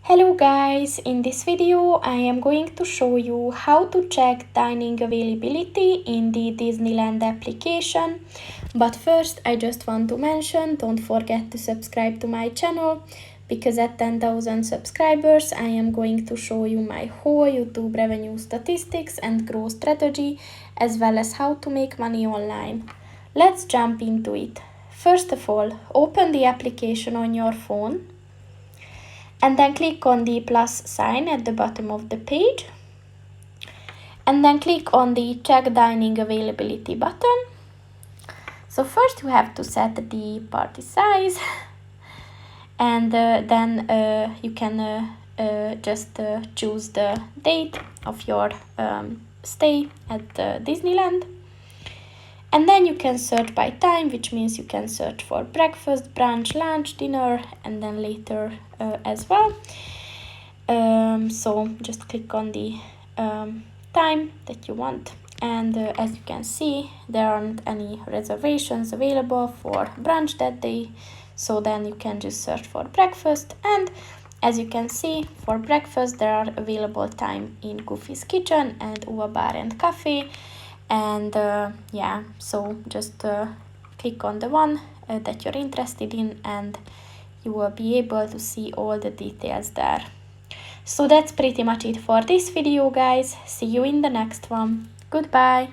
Hello guys, in this video I am going to show you how to check dining availability in the Disneyland application. But first I just want to mention, don't forget to subscribe to my channel, because at 10,000 subscribers I am going to show you my whole YouTube revenue statistics and growth strategy, as well as how to make money online. Let's jump into it. First of all, open the application on your phone and then click on the plus sign at the bottom of the page, and then click on the check dining availability button. So first you have to set the party size, and then you can just choose the date of your stay at Disneyland. And then you can search by time, which means you can search for breakfast, brunch, lunch, dinner, and then later as well. So just click on the time that you want. And as you can see, there aren't any reservations available for brunch that day. So then you can just search for breakfast. And as you can see, for breakfast, there are available time in Goofy's Kitchen and Ua Bar and Cafe. And yeah, so just click on the one that you're interested in, and you will be able to see all the details there. So that's pretty much it for this video, guys. See you in the next one. Goodbye.